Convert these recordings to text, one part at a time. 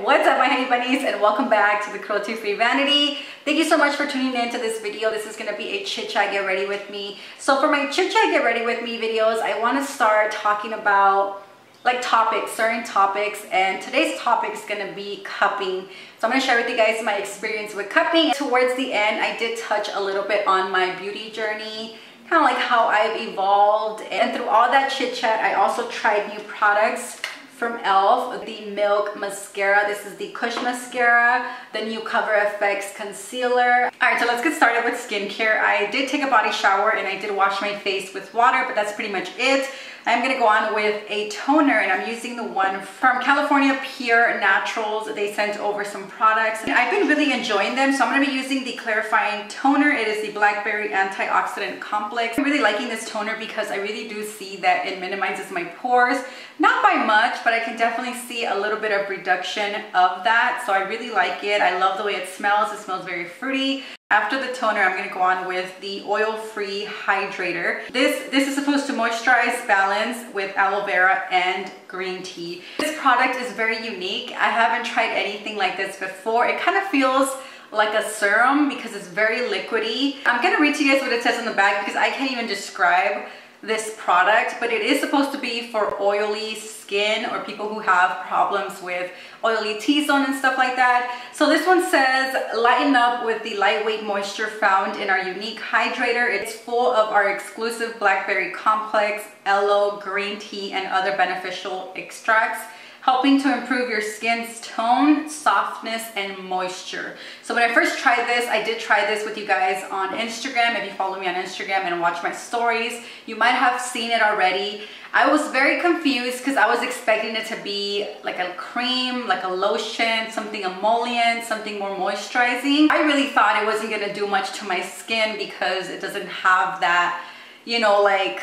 What's up, my honey bunnies, and welcome back to the Cruelty free Vanity. Thank you so much for tuning in to this video. This is going to be a chit chat get ready with me. So for my chit chat get ready with me videos, I want to start talking about like certain topics, and today's topic is going to be cupping. So I'm going to share with you guys my experience with cupping. Towards the end, I did touch a little bit on my beauty journey, kind of like how I've evolved, and through all that chit chat, I also tried new products from e.l.f. the Milk Mascara. This is the Kush Mascara, the new Cover FX Concealer. Alright, so let's get started with skincare. I did take a body shower and I did wash my face with water, but that's pretty much it. I'm going to go on with a toner, and I'm using the one from California Pure Naturals. They sent over some products, and I've been really enjoying them, so I'm going to be using the clarifying toner. It is the Blackberry Antioxidant Complex. I'm really liking this toner because I really do see that it minimizes my pores. Not by much, but I can definitely see a little bit of reduction of that, so I really like it. I love the way it smells. It smells very fruity. After the toner, I'm going to go on with the oil-free hydrator. This is supposed to moisturize, balance with aloe vera and green tea. This product is very unique. I haven't tried anything like this before. It kind of feels like a serum because it's very liquidy. I'm going to read to you guys what it says on the back because I can't even describe this product, but it is supposed to be for oily skin or people who have problems with oily T-zone and stuff like that. So this one says, lighten up with the lightweight moisture found in our unique hydrator. It's full of our exclusive blackberry complex, aloe, green tea, and other beneficial extracts, helping to improve your skin's tone, softness, and moisture. So when I first tried this, I did try this with you guys on Instagram. If you follow me on Instagram and watch my stories, you might have seen it already. I was very confused because I was expecting it to be like a cream, like a lotion, something emollient, something more moisturizing. I really thought it wasn't gonna do much to my skin because it doesn't have that, you know, like,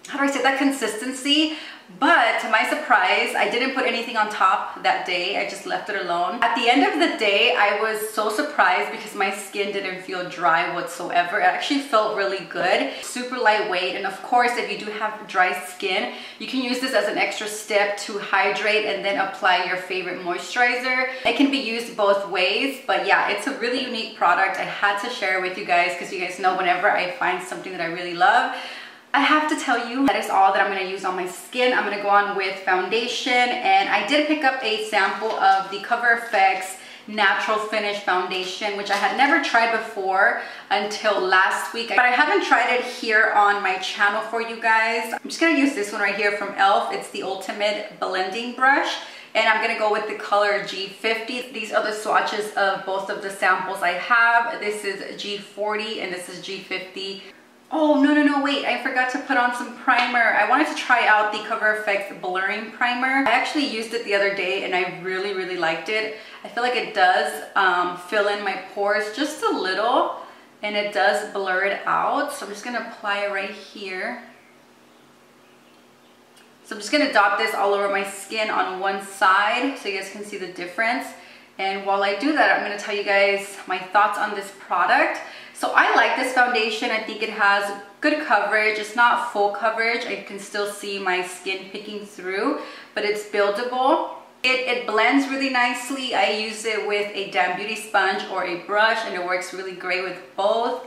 how do I say, that consistency. But to my surprise, I didn't put anything on top that day. I just left it alone. At the end of the day, I was so surprised because my skin didn't feel dry whatsoever. It actually felt really good. Super lightweight. And of course, if you do have dry skin, you can use this as an extra step to hydrate and then apply your favorite moisturizer. It can be used both ways, but yeah, it's a really unique product. I had to share it with you guys because you guys know whenever I find something that I really love, I have to tell you that is all that I'm going to use on my skin. I'm going to go on with foundation, and I did pick up a sample of the Cover FX Natural Finish Foundation, which I had never tried before until last week, but I haven't tried it here on my channel for you guys. I'm just going to use this one right here from e.l.f. It's the Ultimate Blending Brush, and I'm going to go with the color G50. These are the swatches of both of the samples I have. This is G40 and this is G50. Oh, no, wait, I forgot to put on some primer. I wanted to try out the Cover FX Blurring Primer. I actually used it the other day and I really liked it. I feel like it does fill in my pores just a little, and it does blur it out. So I'm just gonna apply it right here. So I'm just gonna dot this all over my skin on one side so you guys can see the difference. And while I do that, I'm gonna tell you guys my thoughts on this product. So I like this foundation. I think it has good coverage. It's not full coverage. I can still see my skin picking through, but it's buildable. It blends really nicely. I use it with a damp beauty sponge or a brush, and it works really great with both.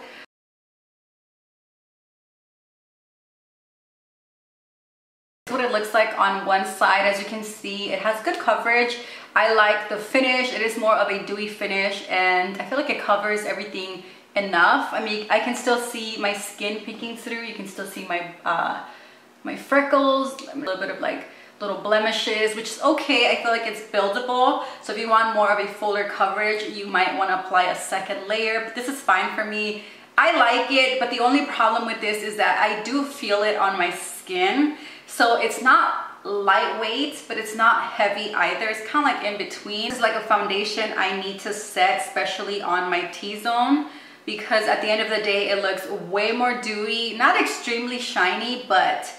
What it looks like on one side. As you can see, it has good coverage. I like the finish. It is more of a dewy finish, and I feel like it covers everything enough. I mean, I can still see my skin peeking through. You can still see my my freckles, a little bit of like little blemishes, which is okay. I feel like it's buildable. So if you want more of a fuller coverage, you might want to apply a second layer, but this is fine for me. I like it, but the only problem with this is that I do feel it on my skin. So it's not lightweight, but it's not heavy either. It's kind of like in between. It's like a foundation I need to set, especially on my T-zone, because at the end of the day, it looks way more dewy. Not extremely shiny, but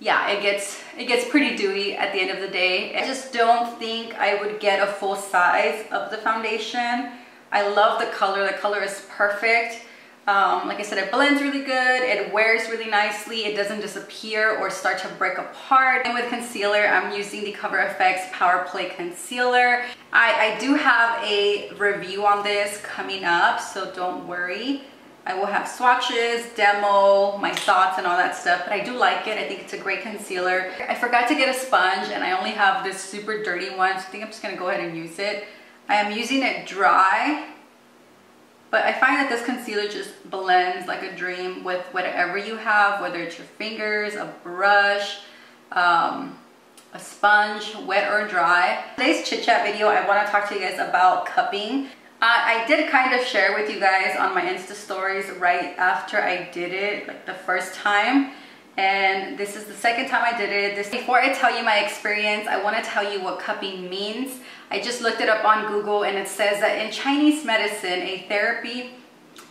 yeah, it gets pretty dewy at the end of the day. I just don't think I would get a full size of the foundation. I love the color. The color is perfect. Like I said, it blends really good, it wears really nicely, it doesn't disappear or start to break apart. And with concealer, I'm using the Cover FX Power Play Concealer. I do have a review on this coming up, so don't worry. I will have swatches, demo, my thoughts and all that stuff, but I do like it. I think it's a great concealer. I forgot to get a sponge and I only have this super dirty one, so I think I'm just gonna go ahead and use it. I am using it dry, but I find that this concealer just blends like a dream with whatever you have, whether it's your fingers, a brush, a sponge, wet or dry. Today's chit chat video, I want to talk to you guys about cupping. I did kind of share with you guys on my Insta stories right after I did it, like the first time. And this is the second time I did it. Before I tell you my experience, I want to tell you what cupping means. I just looked it up on Google and it says that in Chinese medicine,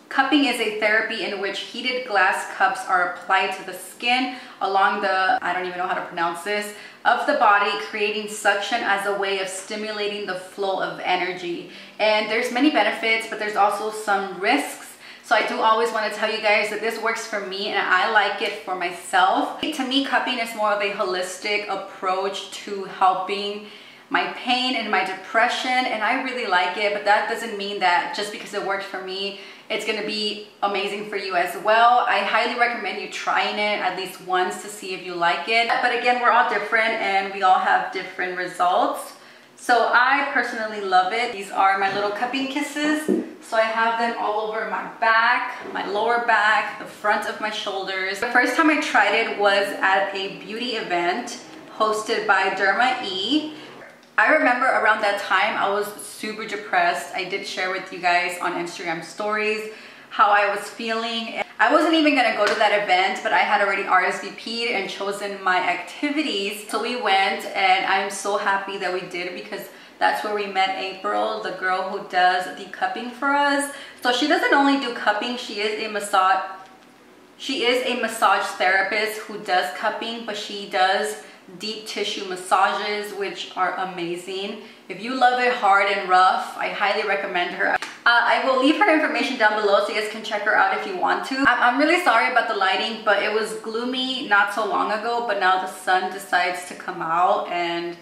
cupping is a therapy in which heated glass cups are applied to the skin along the, I don't even know how to pronounce this, of the body, creating suction as a way of stimulating the flow of energy. And there's many benefits, but there's also some risks. So I do always want to tell you guys that this works for me and I like it for myself. To me, cupping is more of a holistic approach to helping my pain and my depression, and I really like it, but that doesn't mean that just because it worked for me, it's gonna be amazing for you as well. I highly recommend you trying it at least once to see if you like it. But again, we're all different and we all have different results. So I personally love it. These are my little cupping kisses. So I have them all over my back, my lower back, the front of my shoulders. The first time I tried it was at a beauty event hosted by Derma E. I remember around that time I was super depressed. I did share with you guys on Instagram stories how I was feeling. I wasn't even gonna go to that event, but I had already RSVP'd and chosen my activities. So we went and I'm so happy that we did because that's where we met April, the girl who does the cupping for us. So she doesn't only do cupping, she is a massage therapist who does cupping, but she does deep tissue massages, which are amazing. If you love it hard and rough, I highly recommend her. I will leave her information down below so you guys can check her out if you want to. I'm really sorry about the lighting, but it was gloomy not so long ago, but now the sun decides to come out and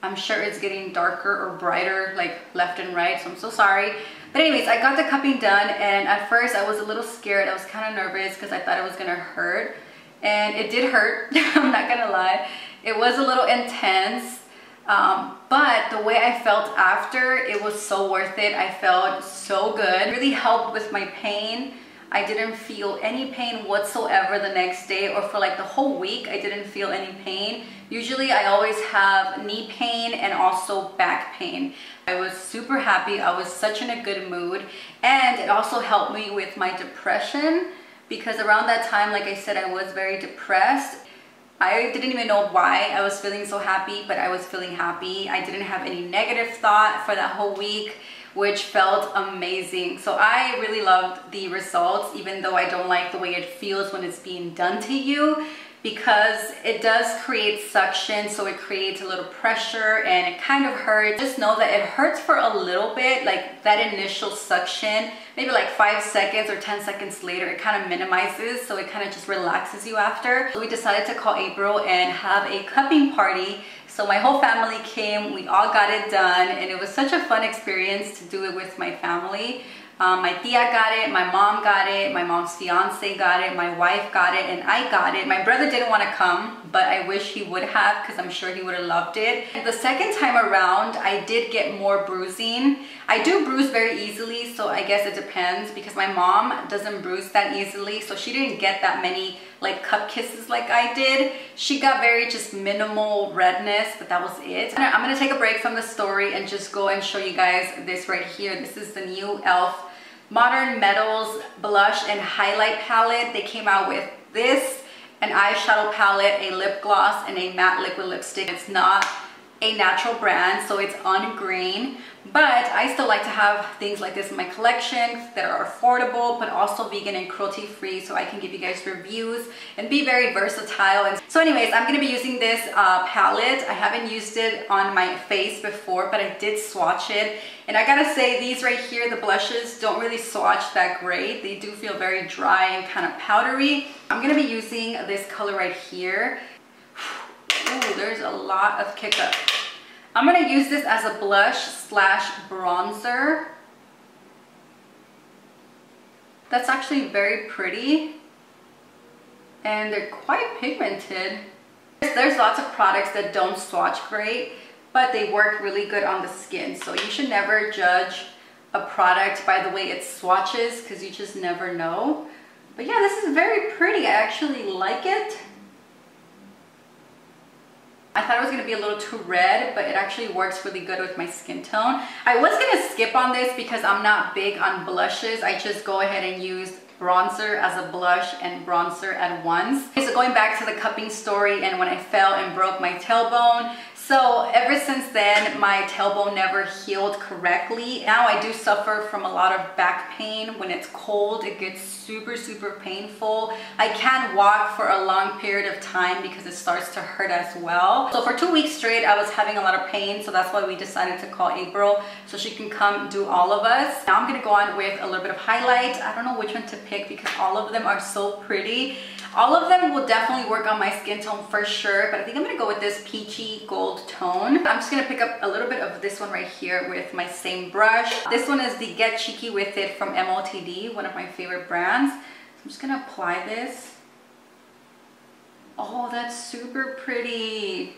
I'm sure it's getting darker or brighter like left and right, so I'm so sorry. But anyways, I got the cupping done and at first I was a little scared. I was kind of nervous because I thought it was gonna hurt, and it did hurt. I'm not gonna lie. It was a little intense, but the way I felt after, it was so worth it. I felt so good. It really helped with my pain. I didn't feel any pain whatsoever the next day, or for like the whole week, I didn't feel any pain. Usually I always have knee pain and also back pain. I was super happy. I was such in a good mood, and it also helped me with my depression because around that time, like I said, I was very depressed. I didn't even know why I was feeling so happy, but I was feeling happy. I didn't have any negative thought for that whole week, which felt amazing. So I really loved the results, even though I don't like the way it feels when it's being done to you, because it does create suction, so it creates a little pressure and it kind of hurts. Just know that it hurts for a little bit, like that initial suction, maybe like 5 seconds or 10 seconds later, it kind of minimizes, so it kind of just relaxes you after. So we decided to call April and have a cupping party. So my whole family came, we all got it done, and it was such a fun experience to do it with my family. My tia got it, my mom got it, my mom's fiance got it, my wife got it, and I got it. My brother didn't want to come, but I wish he would have because I'm sure he would have loved it. And the second time around, I did get more bruising. I do bruise very easily, so I guess it depends because my mom doesn't bruise that easily, so she didn't get that many like cup kisses like I did. She got very just minimal redness, but that was it. I'm gonna take a break from the story and just go and show you guys this right here. This is the new e.l.f. Modern Metals blush and highlight palette. They came out with this, an eyeshadow palette, a lip gloss, and a matte liquid lipstick. It's not a natural brand, so it's UNGREEN, but I still like to have things like this in my collection that are affordable but also vegan and cruelty free, so I can give you guys reviews and be very versatile. And so anyways, I'm going to be using this palette. I haven't used it on my face before, but I did swatch it, and I gotta say, these right here, the blushes, don't really swatch that great. They do feel very dry and kind of powdery. I'm going to be using this color right here. Ooh, there's a lot of kick up. I'm going to use this as a blush slash bronzer. That's actually very pretty, and they're quite pigmented. There's lots of products that don't swatch great, but they work really good on the skin. So you should never judge a product by the way it swatches, because you just never know. But yeah, this is very pretty. I actually like it. I thought it was going to be a little too red, but it actually works really good with my skin tone. I was going to skip on this because I'm not big on blushes. I just go ahead and use bronzer as a blush and bronzer at once. Okay, so going back to the cupping story and when I fell and broke my tailbone. So ever since then, my tailbone never healed correctly. Now I do suffer from a lot of back pain. When it's cold, it gets super, super painful. I can't walk for a long period of time because it starts to hurt as well. So for 2 weeks straight, I was having a lot of pain. So that's why we decided to call April so she can come do all of us. Now I'm gonna go on with a little bit of highlight. I don't know which one to pick because all of them are so pretty. All of them will definitely work on my skin tone for sure, but I think I'm gonna go with this peachy gold tone. I'm just gonna pick up a little bit of this one right here with my same brush. This one is the Get Cheeky With It from MOTD, one of my favorite brands. So I'm just gonna apply this. Oh, that's super pretty.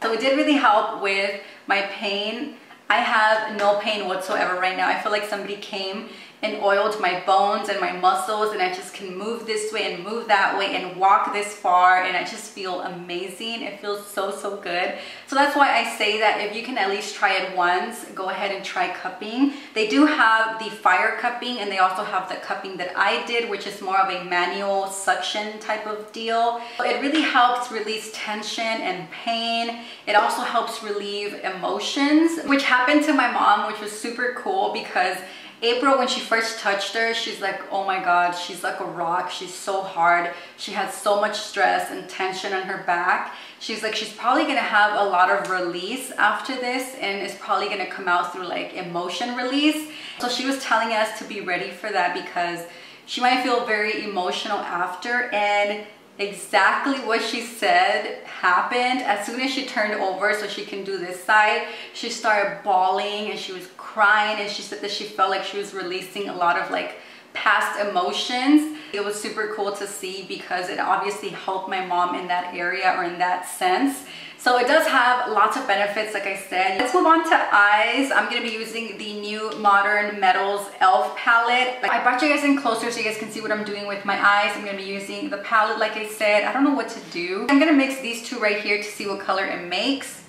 So it did really help with my pain. I have no pain whatsoever right now. I feel like somebody came and oiled my bones and my muscles, and I just can move this way and move that way and walk this far, and I just feel amazing. It feels so, so good. So that's why I say that if you can at least try it once, go ahead and try cupping. They do have the fire cupping, and they also have the cupping that I did, which is more of a manual suction type of deal. It really helps release tension and pain. It also helps relieve emotions, which happened to my mom, which was super cool because April, when she first touched her, she's like, oh my God, she's like a rock. She's so hard. She has so much stress and tension on her back. She's like, she's probably gonna have a lot of release after this, and it's probably gonna come out through like emotion release. So she was telling us to be ready for that because she might feel very emotional after, and exactly what she said happened. As soon as she turned over so she can do this side, she started bawling and she was crying, and she said that she felt like she was releasing a lot of like past emotions. It was super cool to see because it obviously helped my mom in that area or in that sense. So it does have lots of benefits, like I said. Let's move on to eyes. I'm going to be using the new Modern Metals e.l.f. palette. I brought you guys in closer so you guys can see what I'm doing with my eyes. I'm going to be using the palette, like I said. I don't know what to do. I'm going to mix these two right here to see what color it makes.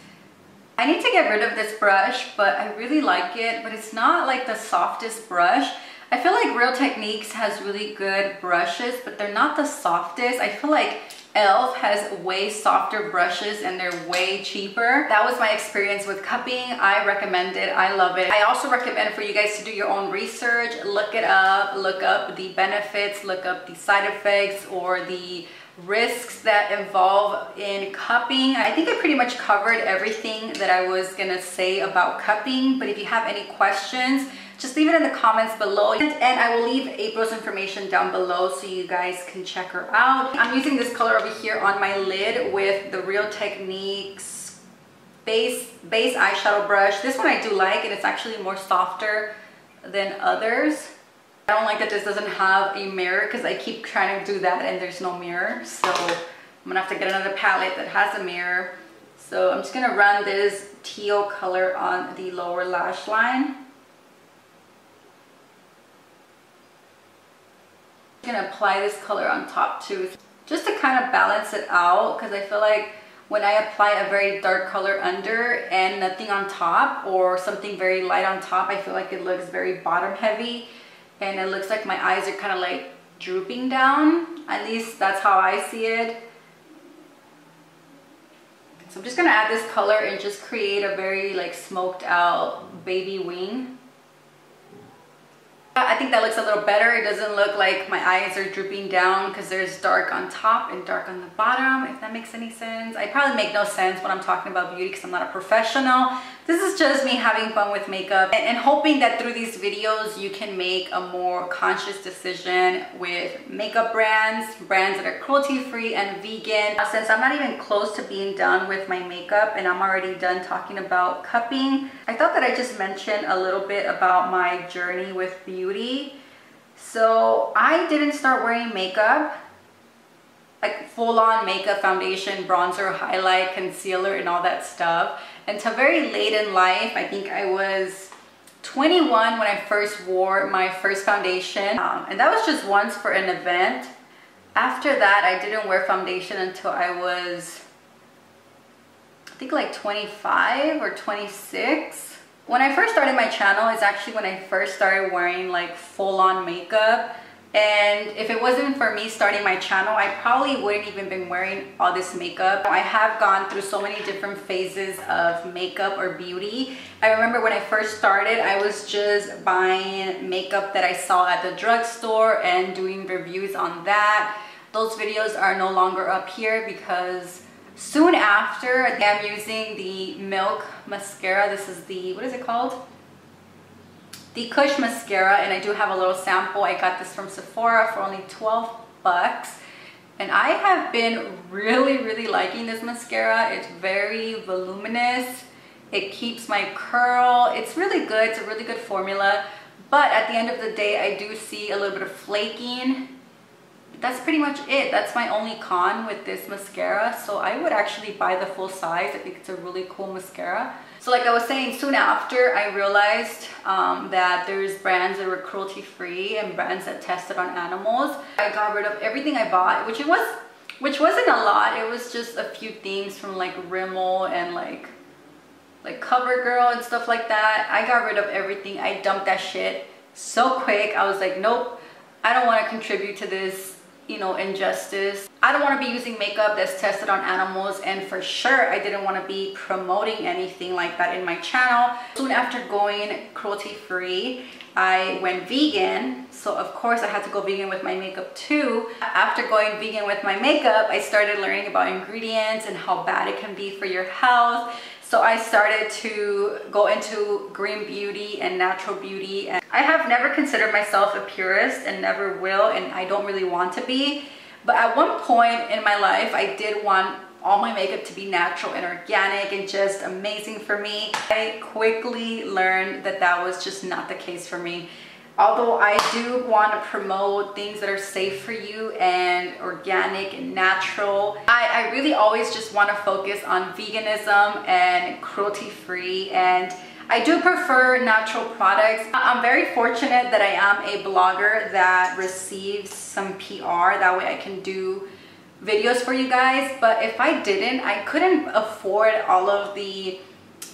I need to get rid of this brush, but I really like it, but it's not like the softest brush. I feel like Real Techniques has really good brushes, but they're not the softest. I feel like e.l.f. has way softer brushes and they're way cheaper. That was my experience with cupping. I recommend it. I love it. I also recommend for you guys to do your own research. Look it up. Look up the benefits. Look up the side effects or the risks that involve in cupping. I think I pretty much covered everything that I was gonna say about cupping, but if you have any questions, just leave it in the comments below, and I will leave April's information down below so you guys can check her out. I'm using this color over here on my lid with the Real Techniques base eyeshadow brush. This one I do like, and it's actually more softer than others. I don't like that this doesn't have a mirror because I keep trying to do that and there's no mirror. So I'm gonna have to get another palette that has a mirror. So I'm just gonna run this teal color on the lower lash line. I'm gonna apply this color on top too, just to kind of balance it out, because I feel like when I apply a very dark color under and nothing on top, or something very light on top, I feel like it looks very bottom heavy, and it looks like my eyes are kind of like drooping down. At least that's how I see it. So I'm just gonna add this color and just create a very like smoked out baby wing. I think that looks a little better. It doesn't look like my eyes are drooping down because there's dark on top and dark on the bottom, if that makes any sense. I probably make no sense when I'm talking about beauty because I'm not a professional. This is just me having fun with makeup and hoping that through these videos you can make a more conscious decision with makeup brands that are cruelty-free and vegan. Since I'm not even close to being done with my makeup and I'm already done talking about cupping, I thought that I just mentioned a little bit about my journey with beauty. So I didn't start wearing makeup, like full-on makeup, foundation, bronzer, highlight, concealer, and all that stuff until very late in life. I think I was 21 when I first wore my first foundation, and that was just once for an event. After that, I didn't wear foundation until I was, I think like 25 or 26. When I first started my channel is actually when I first started wearing like full-on makeup. And if it wasn't for me starting my channel, I probably wouldn't even been wearing all this makeup. I have gone through so many different phases of makeup or beauty. I remember when I first started, I was just buying makeup that I saw at the drugstore and doing reviews on that. Those videos are no longer up here because soon after, I'm using the Milk mascara. This is the, what is it called? The Kush mascara, and I do have a little sample. I got this from Sephora for only 12 bucks. And I have been really liking this mascara. It's very voluminous. It keeps my curl. It's really good. It's a really good formula. But at the end of the day, I do see a little bit of flaking. That's pretty much it. That's my only con with this mascara. So I would actually buy the full size. I think it's a really cool mascara. So like I was saying, soon after I realized that there's brands that were cruelty-free and brands that tested on animals. I got rid of everything I bought, which wasn't a lot. It was just a few things from like Rimmel and like CoverGirl and stuff like that. I got rid of everything. I dumped that shit so quick. I was like, nope, I don't want to contribute to this, you know, injustice. I don't want to be using makeup that's tested on animals, and for sure I didn't want to be promoting anything like that in my channel. Soon after going cruelty-free, I went vegan, so of course I had to go vegan with my makeup too. After going vegan with my makeup, I started learning about ingredients and how bad it can be for your health. So I started to go into green beauty and natural beauty. And I have never considered myself a purist and never will, and I don't really want to be. But at one point in my life, I did want all my makeup to be natural and organic and just amazing for me. I quickly learned that that was just not the case for me. Although I do want to promote things that are safe for you and organic and natural, I really always just want to focus on veganism and cruelty-free, and I do prefer natural products. I'm very fortunate that I am a blogger that receives some PR. That way I can do videos for you guys. But if I didn't, I couldn't afford all of the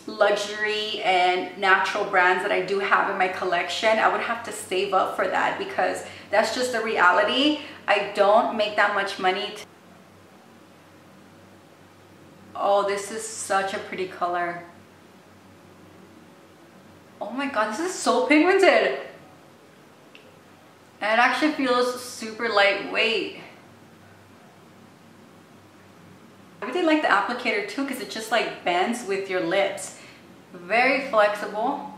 luxury and natural brands that I do have in my collection. I would have to save up for that because that's just the reality. I don't make that much money. Oh, this is such a pretty color. Oh my god, this is so pigmented. And it actually feels super lightweight. I really like the applicator too because it just like bends with your lips. Very flexible.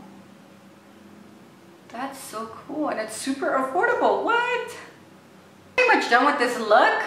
That's so cool, and it's super affordable. What? Pretty much done with this look.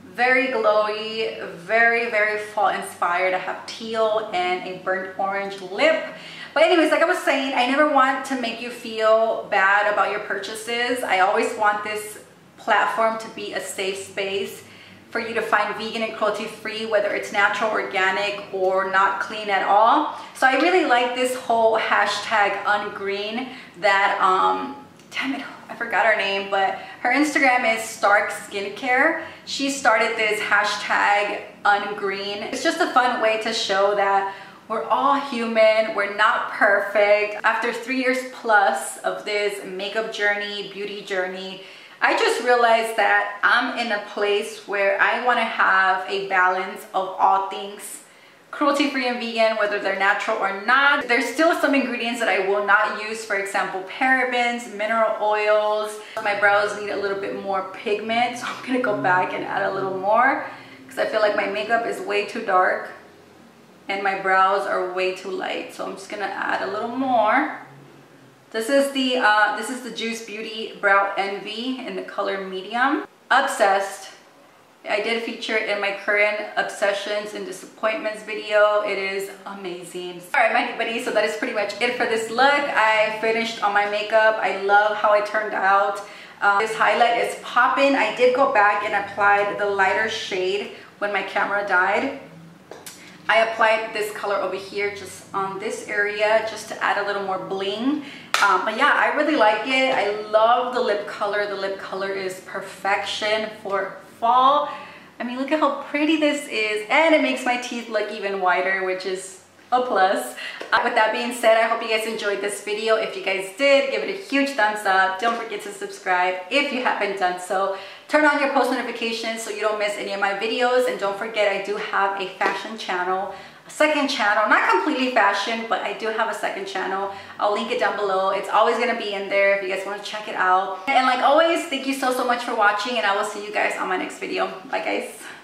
Very glowy, very fall inspired. I have teal and a burnt orange lip. But anyways, like I was saying, I never want to make you feel bad about your purchases. I always want this platform to be a safe space for you to find vegan and cruelty-free, whether it's natural, organic, or not clean at all. So I really like this whole hashtag UNGREEN that, damn it, I forgot her name, but her Instagram is Stark Skincare. She started this hashtag UNGREEN. It's just a fun way to show that we're all human, we're not perfect. After 3 years plus of this makeup journey, beauty journey, I just realized that I'm in a place where I want to have a balance of all things cruelty-free and vegan, whether they're natural or not. There's still some ingredients that I will not use, for example, parabens, mineral oils. My brows need a little bit more pigment, so I'm gonna go back and add a little more because I feel like my makeup is way too dark and my brows are way too light. So I'm just gonna add a little more. This is the Juice Beauty Brow Envy in the color medium. Obsessed. I did feature it in my current obsessions and disappointments video. It is amazing. All right, my buddies, so that is pretty much it for this look. I finished on my makeup. I love how it turned out. This highlight is popping. I did go back and applied the lighter shade when my camera died. I applied this color over here just on this area just to add a little more bling. But yeah, I really like it. I love the lip color. The lip color is perfection for fall. I mean, look at how pretty this is, and it makes my teeth look even whiter, which is a plus. With that being said, I hope you guys enjoyed this video. If you guys did, give it a huge thumbs up. Don't forget to subscribe if you haven't done so. Turn on your post notifications so you don't miss any of my videos, and don't forget I do have a fashion channel, a second channel, not completely fashion, but I do have a second channel. I'll link it down below. It's always gonna be in there if you guys want to check it out. And like always, thank you so much for watching, and I will see you guys on my next video. Bye guys.